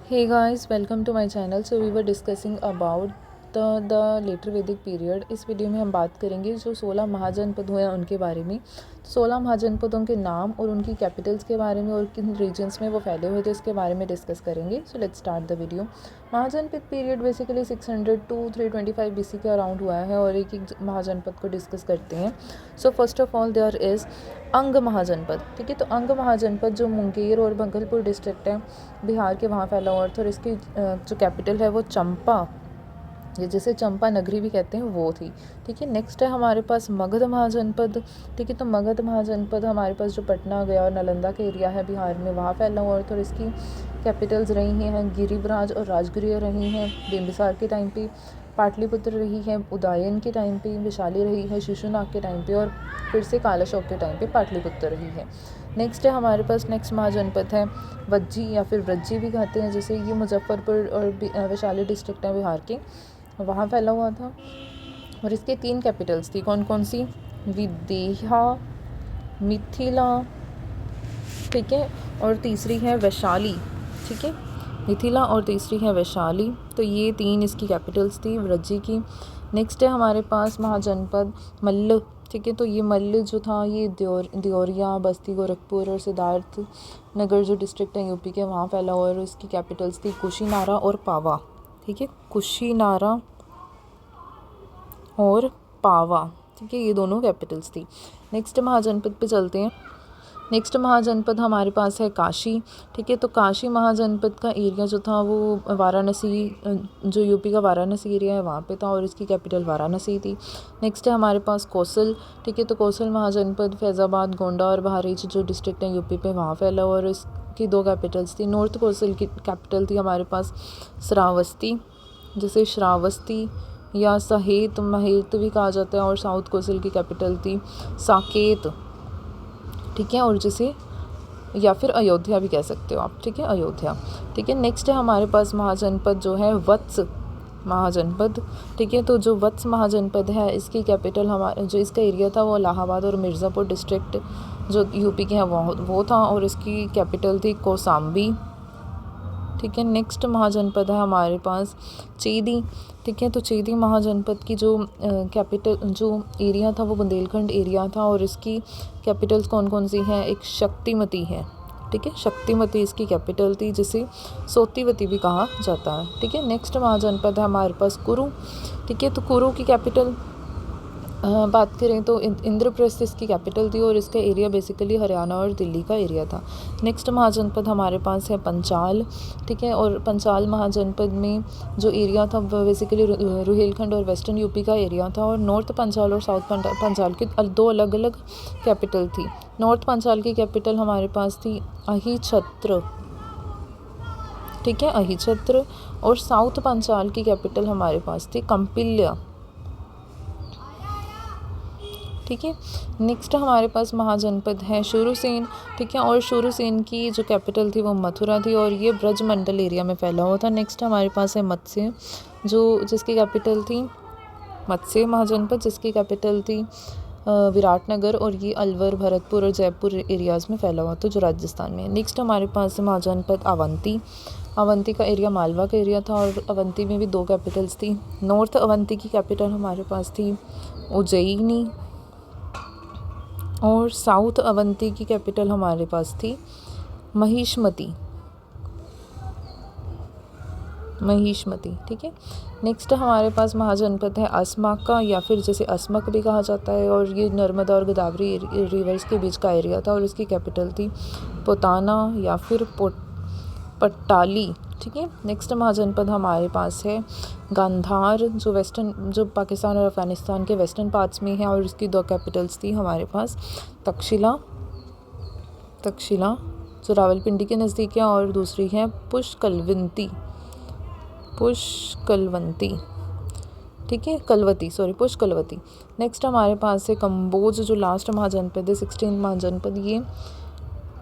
Hey guys, welcome to my channel. So we were discussing about the later Vedic period. इस video में हम बात करेंगे जो 16 महाजनपद हुए हैं उनके बारे में। 16 महाजनपदों के नाम और उनकी कैपिटल्स के बारे में और किन रीजन्स में वो फैले हुए थे इसके बारे में डिस्कस करेंगे। So let's start the video. Mahajanapada period basically 600 to 325 BC के अराउंड हुआ है और एक एक महाजनपद को डिस्कस करते हैं। So first of all there is Anga mahajanapada. ठीक है, तो अंग महाजनपद जो मुंगेर और भागलपुर डिस्ट्रिक्ट है बिहार के वहाँ फैला हुआ था और इसकी जो कैपिटल है वो चंपा, ये जिसे चंपा नगरी भी कहते हैं, वो थी। ठीक है, नेक्स्ट है हमारे पास मगध महाजनपद। ठीक है, तो मगध महाजनपद हमारे पास जो पटना गया और नालंदा का एरिया है बिहार में वहाँ फैला हुआ था और इसकी कैपिटल्स रही हैं गिरिब्राज और राजगृह रही हैं बिंबिसार के टाइम पे, पाटलिपुत्र रही है उदयन के टाइम पे, वैशाली रही है शिशुनाग के टाइम पे और फिर से कालाशोक के टाइम पे पाटलिपुत्र रही है। नेक्स्ट है हमारे पास नेक्स्ट महाजनपद है वज्जी या फिर व्रज्जी भी कहते हैं, जैसे ये मुजफ्फरपुर और वैशाली डिस्ट्रिक्ट है बिहार के, वहाँ फैला हुआ था और इसके 3 कैपिटल्स थी। कौन कौन सी? विदेहा, मिथिला, ठीक है, और तीसरी है वैशाली। ठीक है, मिथिला और तीसरी है वैशाली। तो ये 3 इसकी कैपिटल्स थी व्रज्जी की। नेक्स्ट है हमारे पास महाजनपद मल्ल। ठीक है, तो ये मल्ल जो था ये देवरिया, बस्ती, गोरखपुर और सिद्धार्थ नगर जो डिस्ट्रिक्ट है यूपी के वहाँ फैला हुआ और इसकी कैपिटल्स थी कुशीनारा और पावा। ठीक है, कुशीनारा और पावा। ठीक है, ये दोनों कैपिटल्स थी। नेक्स्ट महाजनपद पे चलते हैं। नेक्स्ट महाजनपद हमारे पास है काशी। ठीक है, तो काशी महाजनपद का एरिया जो था वो वाराणसी, जो यूपी का वाराणसी एरिया है वहाँ पे था और इसकी कैपिटल वाराणसी थी। नेक्स्ट है हमारे पास कौशल। ठीक है, तो कौशल महाजनपद फैज़ाबाद, गोंडा और बहराइच जो डिस्ट्रिक्ट है यूपी पे वहाँ फैला हुआ और इसकी 2 कैपिटल्स थी। नॉर्थ कौशल की कैपिटल थी हमारे पास श्रावस्ती, जिसे श्रावस्ती या सहेत महेत भी कहा जाता है, और साउथ कौशल की कैपिटल थी साकेत। ठीक है, और जिसे या फिर अयोध्या भी कह सकते हो आप। ठीक है, अयोध्या। ठीक है, नेक्स्ट है हमारे पास महाजनपद जो है वत्स महाजनपद। ठीक है, तो जो वत्स महाजनपद है इसकी कैपिटल हमारे जो इसका एरिया था वो इलाहाबाद और मिर्ज़ापुर डिस्ट्रिक्ट जो यूपी के हैं वो था और इसकी कैपिटल थी कौसाम्बी। ठीक है, नेक्स्ट महाजनपद है हमारे पास चेदी। ठीक है, तो चेदी महाजनपद की जो कैपिटल जो एरिया था वो बुंदेलखंड एरिया था और इसकी कैपिटल्स कौन कौन सी हैं? एक शक्तिमती है। ठीक है, शक्तिमती इसकी कैपिटल थी, जिसे सोतीवती भी कहा जाता है। ठीक है, नेक्स्ट महाजनपद है हमारे पास कुरु। ठीक है, तो कुरु की कैपिटल बात करें तो इंद्रप्रस्थ इसकी कैपिटल थी और इसका एरिया बेसिकली हरियाणा और दिल्ली का एरिया था। नेक्स्ट महाजनपद हमारे पास है पंचाल। ठीक है, और पंचाल महाजनपद में जो एरिया था वो बेसिकली रुहेलखंड और वेस्टर्न यूपी का एरिया था और नॉर्थ पंचाल और साउथ पंचाल की 2 अलग अलग कैपिटल थी। नॉर्थ पंचाल की कैपिटल हमारे पास थी अहिछत्र। ठीक है, अहिछत्र, और साउथ पंचाल की कैपिटल हमारे पास थी कंपिल्या। ठीक है, नेक्स्ट हमारे पास महाजनपद है शूरसेन। ठीक है, और शूरसेन की जो कैपिटल थी वो मथुरा थी और ये ब्रजमंडल एरिया में फैला हुआ था। नेक्स्ट हमारे पास है मत्स्य, जिसकी कैपिटल थी मत्स्य महाजनपद, जिसकी कैपिटल थी विराटनगर और ये अलवर, भरतपुर और जयपुर एरियाज़ में फैला हुआ था जो राजस्थान में है। नेक्स्ट हमारे पास है महाजनपद अवंती। अवंती का एरिया मालवा का एरिया था और अवंती में भी 2 कैपिटल्स थी। नॉर्थ अवंती की कैपिटल हमारे पास थी उज्जैनी और साउथ अवंती की कैपिटल हमारे पास थी महिष्मती। ठीक है, नेक्स्ट हमारे पास महाजनपद है अस्माका या फिर जिसे अस्मक भी कहा जाता है और ये नर्मदा और गोदावरी रिवर्स के बीच का एरिया था और इसकी कैपिटल थी पोताना या फिर पट्टाली। ठीक है, नेक्स्ट महाजनपद हमारे पास है गांधार जो पाकिस्तान और अफ़गानिस्तान के वेस्टर्न पार्ट्स में है और इसकी 2 कैपिटल्स थी हमारे पास तक्षशिला जो रावलपिंडी के नज़दीक है और दूसरी है पुष्कलवंती। ठीक है, पुष्कलवती। नेक्स्ट हमारे पास है कंबोज जो लास्ट महाजनपद है 16 महाजनपद। ये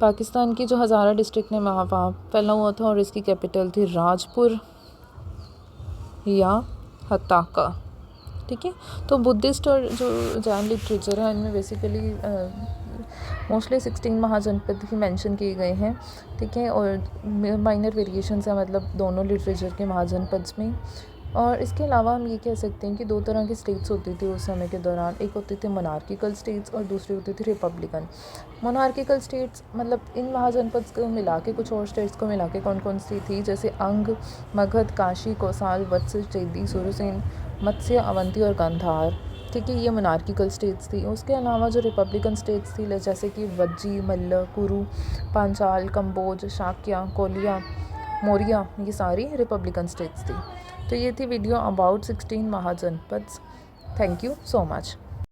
पाकिस्तान की जो हज़ारा डिस्ट्रिक्ट में वहाँ फैला हुआ था और इसकी कैपिटल थी राजपुर या हताका। ठीक है, तो बुद्धिस्ट और जो जैन लिटरेचर है इनमें बेसिकली मोस्टली 16 महाजनपद ही मेंशन किए गए हैं, ठीक है, और माइनर वेरिएशंस है मतलब दोनों लिटरेचर के महाजनपद में। और इसके अलावा हम ये कह सकते हैं कि दो तरह की स्टेट्स होती थी उस समय के दौरान, एक होती थी मोनार्किकल स्टेट्स और दूसरी होती थी रिपब्लिकन। मोनार्किकल स्टेट्स मतलब इन महाजनपद को मिला के, कुछ और स्टेट्स को मिला के कौन कौन सी थी, जैसे अंग, मगध, काशी, कौसाल, वत्स, चेदी, सुरसेन, मत्स्य, अवंती और गांधार, ठीक है, ये मोनार्किकल स्टेट्स थी। उसके अलावा जो रिपब्लिकन स्टेट्स थी जैसे कि वज्जी, मल्ल, कुरु, पांचाल, कंबोज, शाक्या, कोलिया, मौर्य, ये सारी रिपब्लिकन स्टेट्स थी। तो ये थी video about 16 mahajanapadas. Thank you so much.